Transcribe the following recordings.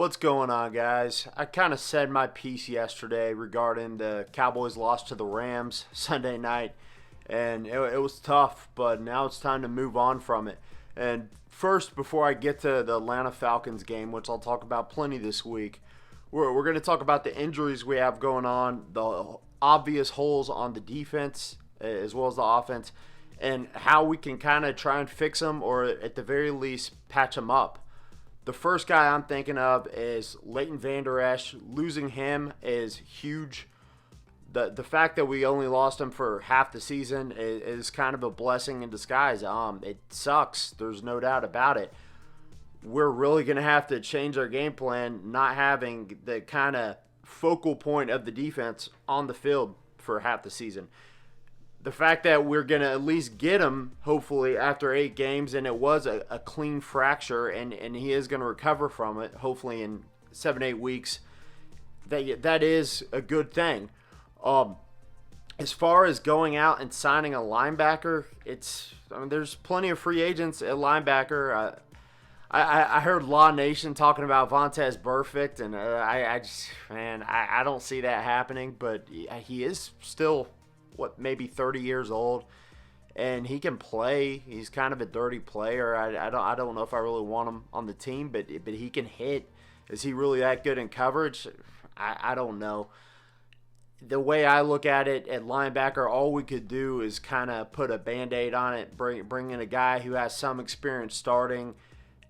What's going on, guys? I kind of said my piece yesterday regarding the Cowboys' loss to the Rams Sunday night, and it was tough, but now it's time to move on from it. And first, before I get to the Atlanta Falcons game, which I'll talk about plenty this week, we're going to talk about the injuries we have going on, the obvious holes on the defense as well as the offense, and how we can kind of try and fix them or at the very least patch them up. The first guy I'm thinking of is Leighton Vander Esch. Losing him is huge. The fact that we only lost him for half the season is kind of a blessing in disguise. It sucks. There's no doubt about it. We're really going to have to change our game plan, not having the kind of focal point of the defense on the field for half the season. The fact that we're going to at least get him, hopefully, after 8 games, and it was a clean fracture, and he is going to recover from it, hopefully in 7-8 weeks, that is a good thing. As far as going out and signing a linebacker, there's plenty of free agents at linebacker. I heard Law Nation talking about Vontaze Burfict, and I don't see that happening, but he is still maybe 30 years old, and he can play. He's kind of a dirty player. I don't know if I really want him on the team, but he can hit. Is he really that good in coverage? I don't know. The way I look at it at linebacker, all we could do is kind of put a Band-Aid on it, bring in a guy who has some experience starting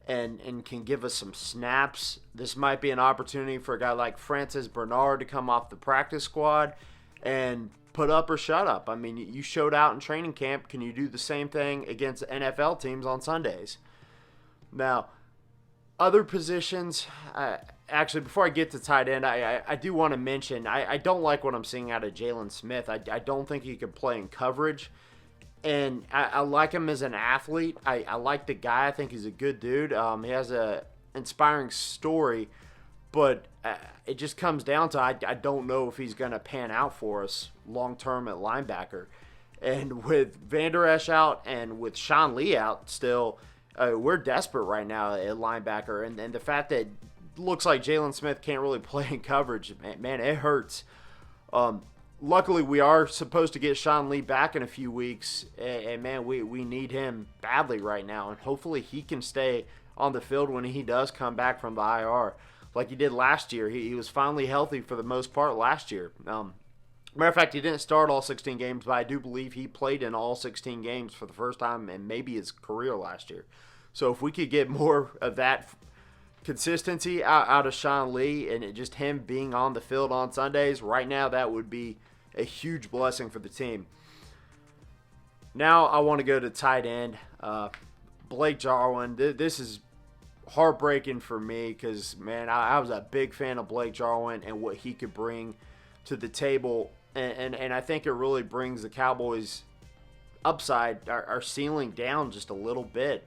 and can give us some snaps. This might be an opportunity for a guy like Francis Bernard to come off the practice squad and put up or shut up. I mean, you showed out in training camp. Can you do the same thing against NFL teams on Sundays? Now, other positions, actually, before I get to tight end, I do want to mention, I don't like what I'm seeing out of Jalen Smith. I don't think he can play in coverage, and I like him as an athlete. I like the guy. I think he's a good dude. He has a inspiring story, but it just comes down to I don't know if he's going to pan out for us long-term at linebacker. And with Vander Esch out and with Sean Lee out still, we're desperate right now at linebacker. And the fact that it looks like Jalen Smith can't really play in coverage, man, it hurts. Luckily, we are supposed to get Sean Lee back in a few weeks. And man, we need him badly right now. And hopefully he can stay on the field when he does come back from the IR. Like he did last year. He was finally healthy for the most part last year. Matter of fact, he didn't start all 16 games, but I do believe he played in all 16 games for the first time in maybe his career last year. So if we could get more of that consistency out of Sean Lee and just him being on the field on Sundays, right now that would be a huge blessing for the team. Now I want to go to tight end. Blake Jarwin. This is heartbreaking for me because, man, I was a big fan of Blake Jarwin and what he could bring to the table. And I think it really brings the Cowboys' upside, our ceiling down just a little bit.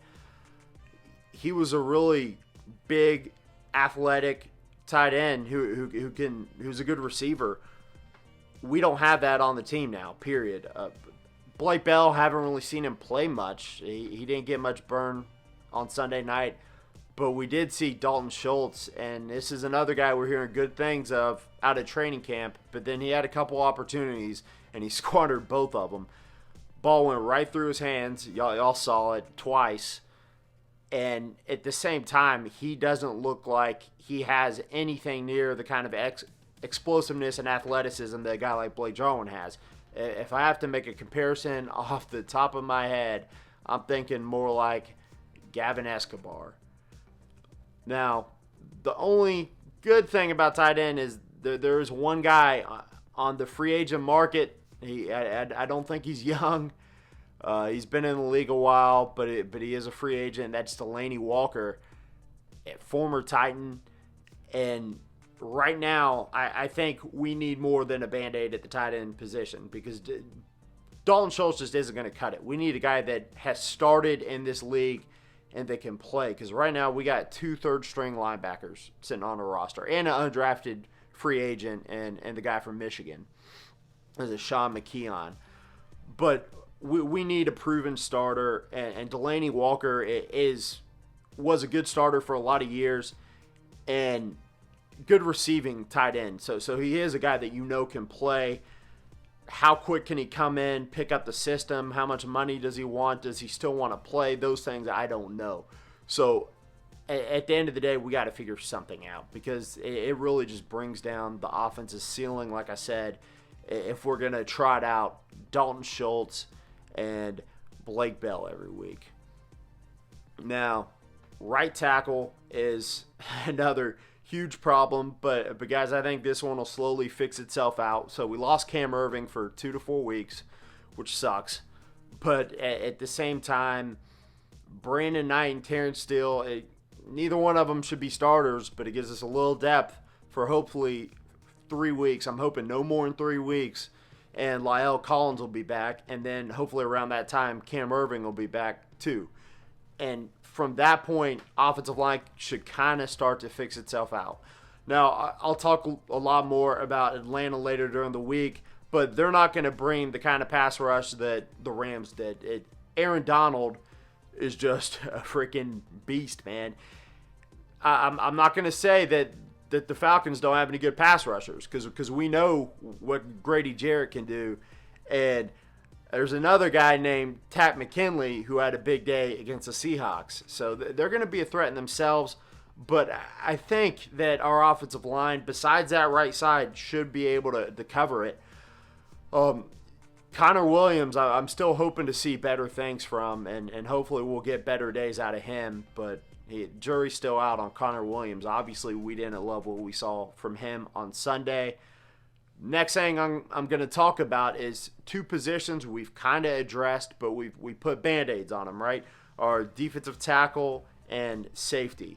He was a really big, athletic tight end who's a good receiver. We don't have that on the team now, period. Blake Bell, haven't really seen him play much. He didn't get much burn on Sunday night. But we did see Dalton Schultz, and this is another guy we're hearing good things of out of training camp. But then he had a couple opportunities, and he squandered both of them. Ball went right through his hands. Y'all saw it twice. And at the same time, he doesn't look like he has anything near the kind of explosiveness and athleticism that a guy like Blake Jarwin has. If I have to make a comparison off the top of my head, I'm thinking more like Gavin Escobar. Now, the only good thing about tight end is there is one guy on the free agent market. I don't think he's young. He's been in the league a while, but he is a free agent. That's Delanie Walker, former Titan. And right now, I think we need more than a Band-Aid at the tight end position because Dalton Schultz just isn't going to cut it. We need a guy that has started in this league and they can play. Because right now we got 2 third-string linebackers sitting on a roster and an undrafted free agent and the guy from Michigan. There's a Sean McKeon. But we need a proven starter, and Delanie Walker was a good starter for a lot of years. and good receiving tight end. So he is a guy that can play. How quick can he come in, pick up the system? How much money does he want? Does he still want to play? Those things I don't know. So at the end of the day, we got to figure something out because it really just brings down the offense's ceiling. Like I said, if we're going to trot out Dalton Schultz and Blake Bell every week. Now, right tackle is another huge problem, but guys, I think this one will slowly fix itself out. So we lost Cam Irving for 2 to 4 weeks, which sucks. But at the same time, Brandon Knight and Terrence Steele, neither one of them should be starters, but it gives us a little depth for hopefully 3 weeks. I'm hoping no more than 3 weeks. And La'el Collins will be back. And then hopefully around that time, Cam Irving will be back too. And from that point, offensive line should kind of start to fix itself out. Now, I'll talk a lot more about Atlanta later during the week, but they're not going to bring the kind of pass rush that the Rams did. Aaron Donald is just a freaking beast, man. I'm not going to say that the Falcons don't have any good pass rushers because we know what Grady Jarrett can do. And there's another guy named Tat McKinley who had a big day against the Seahawks. So they're going to be a threat in themselves. But I think that our offensive line, besides that right side, should be able to cover it. Connor Williams, I'm still hoping to see better things from, and hopefully we'll get better days out of him. But jury's still out on Connor Williams. Obviously, we didn't love what we saw from him on Sunday. Next thing I'm going to talk about is 2 positions we've kind of addressed, but we put Band-Aids on them, right? Our defensive tackle and safety.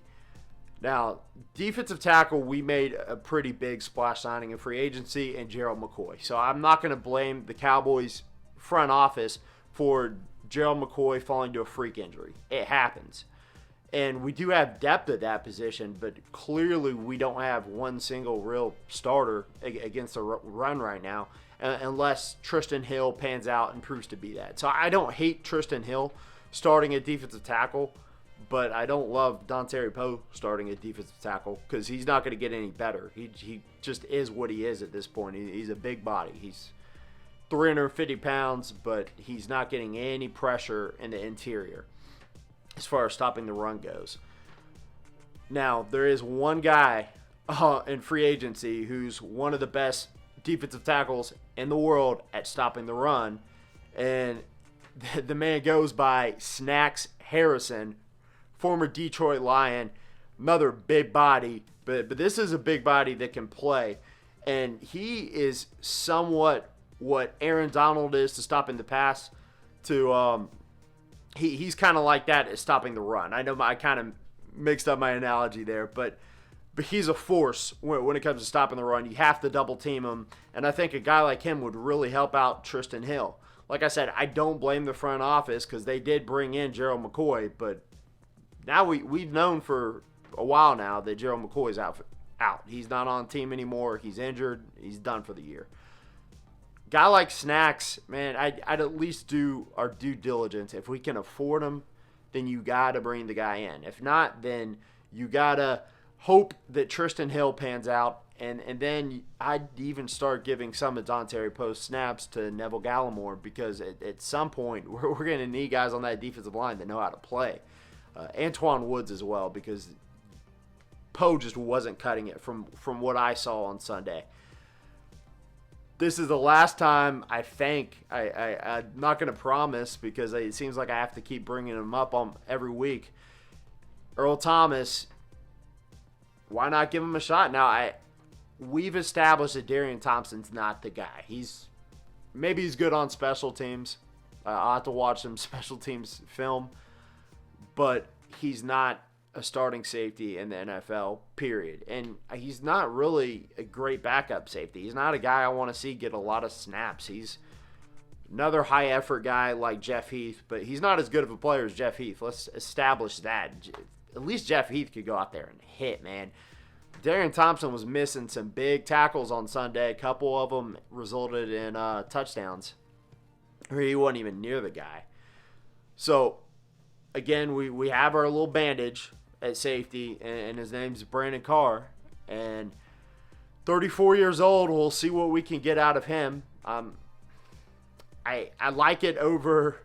Now, defensive tackle, we made a pretty big splash signing in free agency and Gerald McCoy. So I'm not going to blame the Cowboys front office for Gerald McCoy falling to a freak injury. It happens. And we do have depth at that position, but clearly we don't have one single real starter against the run right now, unless Tristan Hill pans out and proves to be that. So I don't hate Tristan Hill starting at defensive tackle, but I don't love Dontari Poe starting at defensive tackle because he's not going to get any better. He just is what he is at this point. He's a big body. He's 350 pounds, but he's not getting any pressure in the interior as far as stopping the run goes. Now, there is one guy in free agency who's one of the best defensive tackles in the world at stopping the run, and the man goes by Snacks Harrison, former Detroit Lion, another big body, but this is a big body that can play, and he is somewhat what Aaron Donald is to stopping the pass to He's kind of like that at stopping the run. I know I kind of mixed up my analogy there, but he's a force when it comes to stopping the run. You have to double team him, and I think a guy like him would really help out Tristan Hill. Like I said, I don't blame the front office because they did bring in Gerald McCoy, but now we've known for a while now that Gerald McCoy's out. He's not on the team anymore. He's injured. He's done for the year. Guy like Snacks, man, I'd at least do our due diligence. If we can afford him, then you got to bring the guy in. If not, then you got to hope that Tristan Hill pans out, and then I'd even start giving some of Dontari Poe snaps to Neville Gallimore because at some point we're going to need guys on that defensive line that know how to play. Antoine Woods as well because Poe just wasn't cutting it from what I saw on Sunday. This is the last time I think I'm not going to promise because it seems like I have to keep bringing him up on every week. Earl Thomas, why not give him a shot? Now we've established that Darian Thompson's not the guy. Maybe he's good on special teams. I'll have to watch some special teams film, but he's not a starting safety in the NFL, period. And he's not really a great backup safety. He's not a guy I want to see get a lot of snaps. He's another high-effort guy like Jeff Heath, but he's not as good of a player as Jeff Heath. Let's establish that. At least Jeff Heath could go out there and hit, man. Darian Thompson was missing some big tackles on Sunday. A couple of them resulted in touchdowns. Or he wasn't even near the guy. So, again, we have our little bandage at safety, and his name's Brandon Carr. And 34 years old, we'll see what we can get out of him. I like it over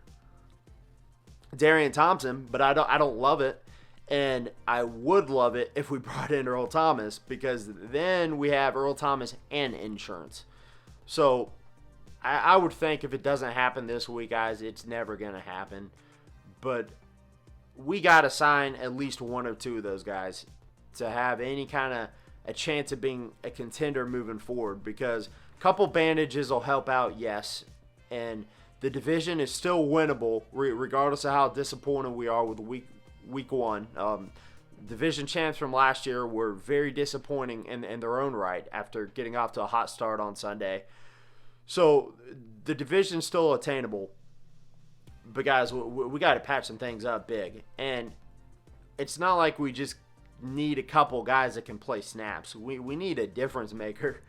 Darian Thompson, but I don't love it. And I would love it if we brought in Earl Thomas, because then we have Earl Thomas and insurance. So I would think if it doesn't happen this week, guys, it's never going to happen. But we got to sign at least one or two of those guys to have any kind of a chance of being a contender moving forward, because a couple bandages will help out, yes. And the division is still winnable regardless of how disappointed we are with week one. Division champs from last year were very disappointing in their own right after getting off to a hot start on Sunday. So the division's still attainable. But guys, we got to patch some things up big. And it's not like we just need a couple guys that can play snaps. We need a difference maker.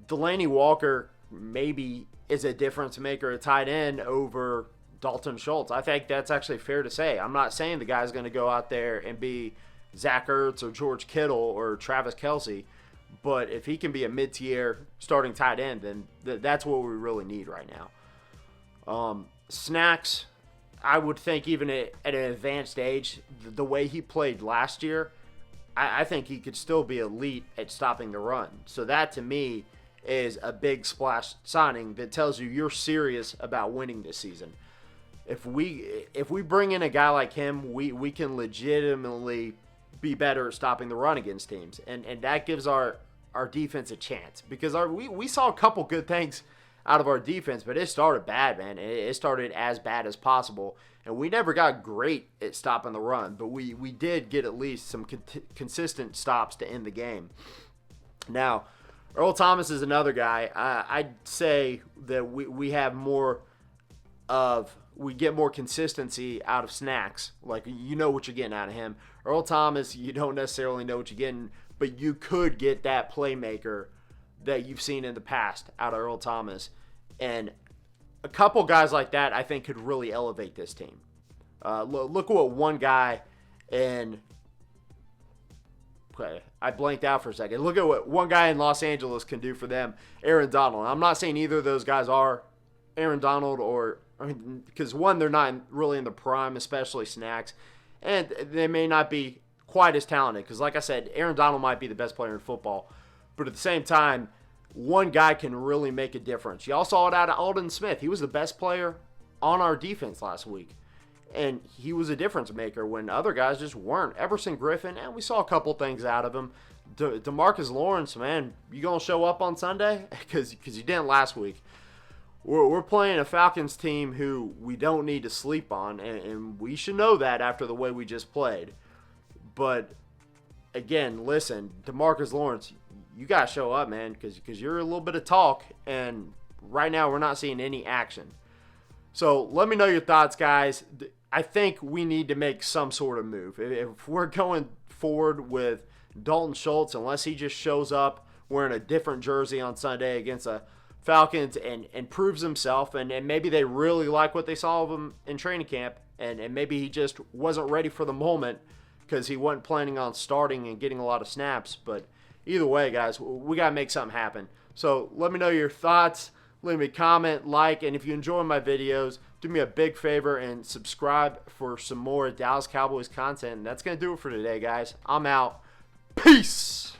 Delaney Walker maybe is a difference maker at tight end over Dalton Schultz. I think that's actually fair to say. I'm not saying the guy's going to go out there and be Zach Ertz or George Kittle or Travis Kelce, but if he can be a mid-tier starting tight end, then that's what we really need right now. Snacks, I would think even at an advanced age, the way he played last year, I think he could still be elite at stopping the run. So that, to me, is a big splash signing that tells you you're serious about winning this season. If we bring in a guy like him, we can legitimately be better at stopping the run against teams. And that gives our defense a chance. Because we saw a couple good things out of our defense, but it started bad, man. It started as bad as possible. And we never got great at stopping the run, but we did get at least some consistent stops to end the game. Now, Earl Thomas is another guy. I'd say that we have more of – we get more consistency out of Snacks. Like, you know what you're getting out of him. Earl Thomas, you don't necessarily know what you're getting, but you could get that playmaker that you've seen in the past out of Earl Thomas. And a couple guys like that, I think, could really elevate this team. Look what one guy in – okay, I blanked out for a second. Look at what one guy in Los Angeles can do for them, Aaron Donald. I'm not saying either of those guys are Aaron Donald because one, they're not really in the prime, especially Snacks, and they may not be quite as talented because, like I said, Aaron Donald might be the best player in football, but at the same time, one guy can really make a difference. Y'all saw it out of Aldon Smith. He was the best player on our defense last week, and he was a difference maker when other guys just weren't. Everson Griffin, and we saw a couple things out of him. DeMarcus Lawrence, man, you going to show up on Sunday? Because you didn't last week. We're playing a Falcons team who we don't need to sleep on, and we should know that after the way we just played. But, again, listen, DeMarcus Lawrence, you got to show up, man, because you're a little bit of talk, and right now we're not seeing any action. So let me know your thoughts, guys. I think we need to make some sort of move. If we're going forward with Dalton Schultz, unless he just shows up wearing a different jersey on Sunday against a Falcons and proves himself, and maybe they really like what they saw of him in training camp, and maybe he just wasn't ready for the moment because he wasn't planning on starting and getting a lot of snaps. But either way, guys, we got to make something happen. So let me know your thoughts. Leave me a comment, like, and if you enjoy my videos, do me a big favor and subscribe for some more Dallas Cowboys content. And that's going to do it for today, guys. I'm out. Peace!